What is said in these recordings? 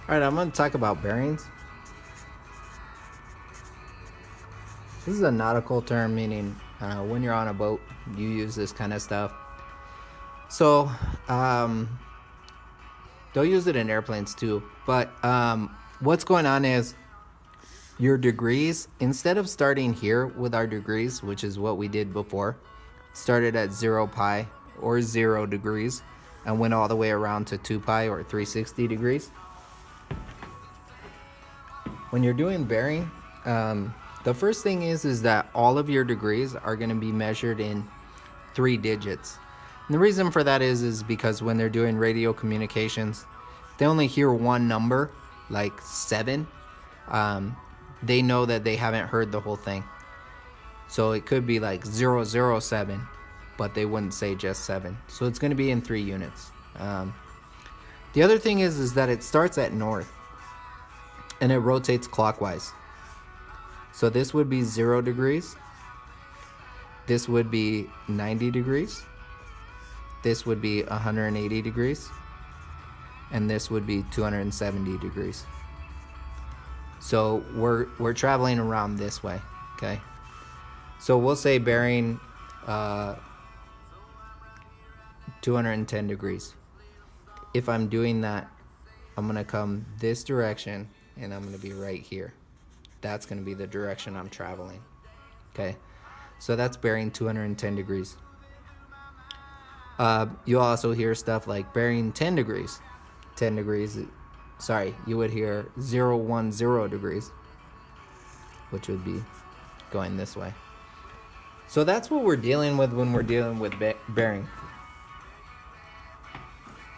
All right, I'm going to talk about bearings. This is a nautical term meaning when you're on a boat, you use this kind of stuff. So, they'll use it in airplanes too. But what's going on is your degrees, instead of starting here with our degrees, which is what we did before, started at 0 pi or 0 degrees and went all the way around to 2 pi or 360 degrees. When you're doing bearing, the first thing is that all of your degrees are going to be measured in 3 digits. And the reason for that is because when they're doing radio communications, they only hear one number, like 7. They know that they haven't heard the whole thing. So it could be like 007, but they wouldn't say just 7. So it's going to be in 3 units. The other thing is that it starts at north and it rotates clockwise. So this would be 0 degrees. This would be 90 degrees. This would be 180 degrees. And this would be 270 degrees. So we're traveling around this way, okay? So we'll say bearing 210 degrees. If I'm doing that, I'm gonna come this direction and I'm gonna be right here. That's gonna be the direction I'm traveling, okay? So that's bearing 210 degrees. You'll also hear stuff like bearing 10 degrees. 10 degrees, sorry, you would hear 010 degrees, which would be going this way. So that's what we're dealing with when we're dealing with bearing.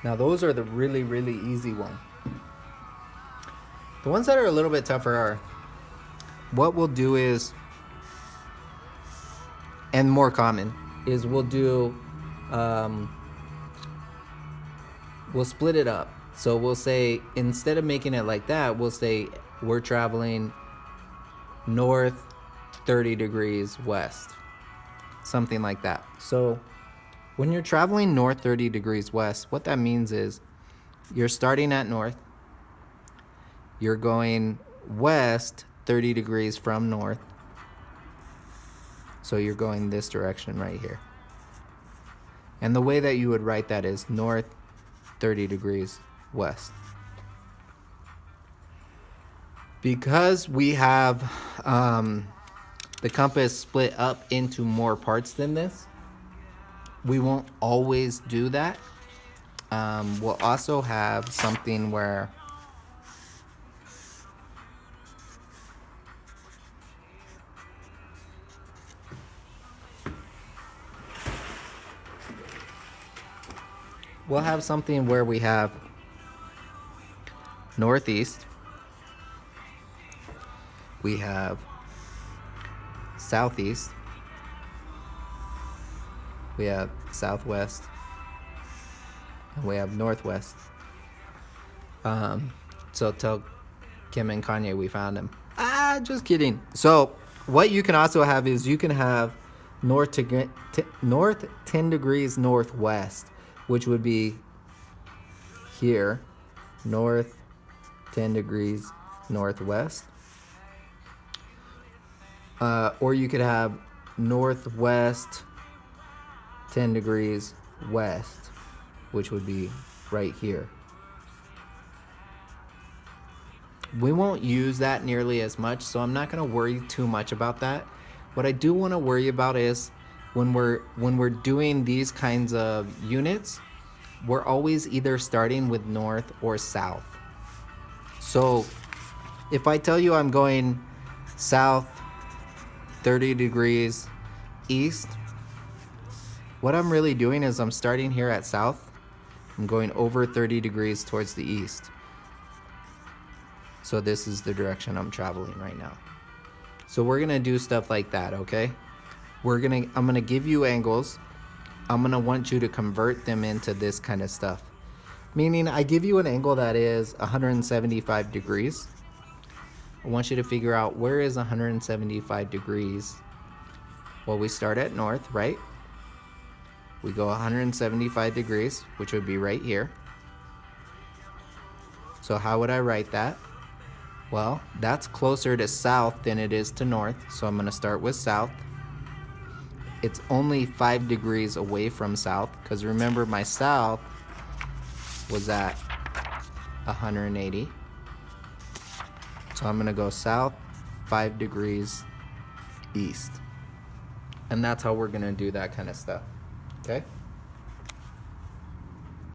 Now those are the really, really easy ones. The ones that are a little bit tougher are, what we'll do is, and more common, is we'll do, we'll split it up. So we'll say, instead of making it like that, we'll say we're traveling north 30 degrees west. Something like that. So when you're traveling north 30 degrees west, what that means is you're starting at north, you're going west 30 degrees from north. So you're going this direction right here. And the way that you would write that is north 30 degrees west. Because we have the compass split up into more parts than this, we won't always do that. We'll also have something where we have northeast, we have southeast, we have southwest, and we have northwest. So tell Kim and Kanye we found him. Just kidding. So what you can also have is you can have north 10 degrees northwest, which would be here, north 10 degrees northwest. Or you could have northwest 10 degrees west, which would be right here. We won't use that nearly as much, so I'm not going to worry too much about that. What I do want to worry about is when we're doing these kinds of units, we're always either starting with north or south. So if I tell you I'm going south 30 degrees east, what I'm really doing is I'm starting here at south. I'm going over 30 degrees towards the east. So this is the direction I'm traveling right now. So we're gonna do stuff like that, okay? I'm gonna give you angles. I'm gonna want you to convert them into this kind of stuff. Meaning I give you an angle that is 175 degrees. I want you to figure out where is 175 degrees. Well, we start at north, right? We go 175 degrees, which would be right here. So how would I write that? Well, that's closer to south than it is to north, so I'm going to start with south. It's only 5 degrees away from south, because remember my south was at 180. So I'm going to go south 5 degrees east. And that's how we're going to do that kind of stuff. Okay?